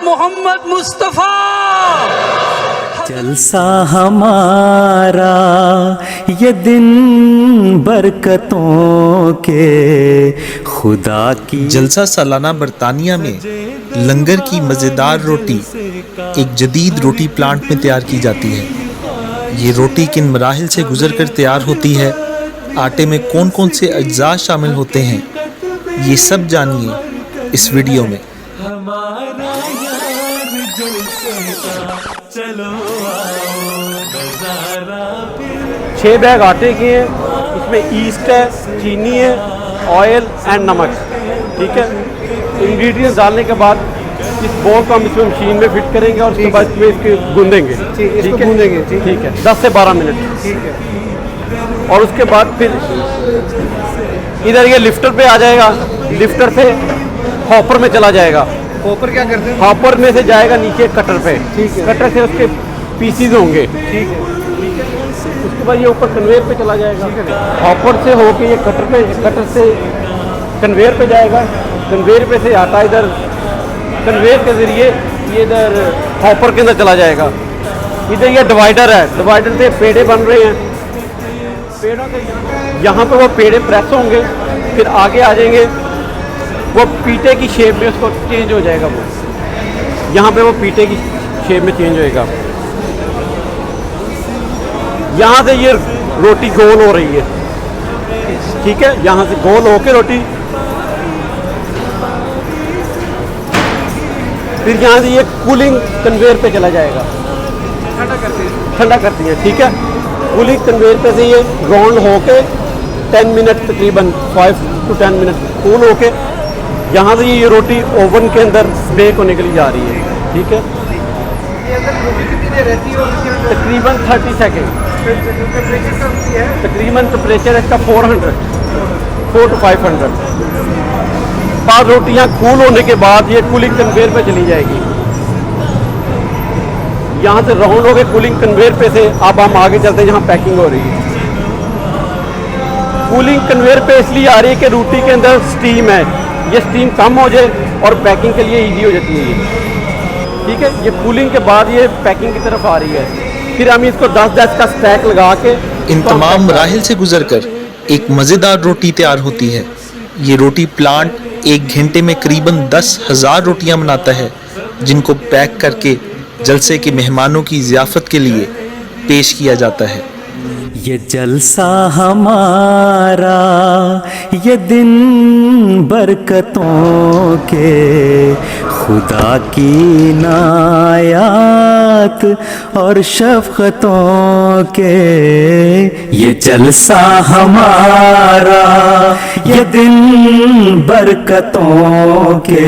मोहम्मद मुस्तफा। जलसा हमारा ये दिन बरकतों के खुदा की। जलसा सालाना बरतानिया में लंगर की मज़ेदार रोटी एक जदीद रोटी प्लांट में तैयार की जाती है। ये रोटी किन मराहिल से गुजर कर तैयार होती है, आटे में कौन कौन से अज्जा शामिल होते हैं, ये सब जानिए इस वीडियो में। चलो 6 बैग आटे के हैं, इसमें ईस्ट है, चीनी है, ऑयल एंड नमक। ठीक है, इंग्रेडिएंट्स डालने के बाद इस बॉल को हम इसमें मशीन में फिट करेंगे और उसके बाद इसमें इसके गूंदेंगे। ठीक है, ठीक है, 10 से 12 मिनट। ठीक है, और उसके बाद फिर इधर ये लिफ्टर पे आ जाएगा, लिफ्टर से हॉपर में चला जाएगा। हॉपर क्या करते हैं? हॉपर में से जाएगा नीचे कटर पे। ठीक है, कटर से उसके पीसीज होंगे। ठीक है, उसके बाद ये ऊपर कन्वेयर पे चला जाएगा। हॉपर से होके ये कटर पे, कटर से कन्वेयर पे जाएगा, कन्वेयर पे से आटा इधर कन्वेयर के ज़रिए ये इधर हॉपर के अंदर चला जाएगा। इधर ये डिवाइडर है, डिवाइडर से पेड़े बन रहे हैं। पेड़ों के यहाँ पे वो पेड़े प्रेस होंगे, फिर आगे आ जाएंगे, वो पीटे की शेप में उसको चेंज हो जाएगा। वो यहाँ पे वो पीटे की शेप में चेंज होएगा। यहाँ से ये रोटी गोल हो रही है। ठीक है, यहाँ से गोल होके रोटी, फिर यहाँ से ये कूलिंग कन्वेयर पे चला जाएगा। ठंडा करती है। ठीक है, कूलिंग कन्वेयर पे से ये राउंड होके 10 मिनट, तकरीबन 5 to 10 मिनट कूल होके यहाँ से ये रोटी ओवन के अंदर बेक होने के लिए जा रही है। ठीक है, तकरीबन 30 सेकेंड। तकरीबन टेम्परेचर इसका 4 to 500। बाद रोटियाँ कूल होने के बाद ये कूलिंग कन्वेयर पे चली जाएगी। यहाँ से राउंड हो गए कूलिंग कन्वेयर पे से। अब हम आगे चलते हैं जहाँ पैकिंग हो रही है। कूलिंग कन्वेयर पे इसलिए आ रही है कि रोटी के अंदर स्टीम है, ये स्टीम कम हो जाए और पैकिंग के लिए इजी हो जाती है ये। ठीक है, ये कूलिंग के बाद ये पैकिंग की तरफ आ रही है। फिर हम इसको 10-10 का स्टैक लगा के इन तमाम मराहिल से गुजरकर एक मज़ेदार रोटी तैयार होती है। ये रोटी प्लांट 1 घंटे में करीबन 10,000 रोटियां बनाता है, जिनको पैक करके जलसे के मेहमानों की ज़ियाफ़त के लिए पेश किया जाता है। ये जलसा हमारा ये दिन बरकतों के खुदा की नायात और शफ़क़तों के। ये जलसा हमारा ये दिन बरकतों के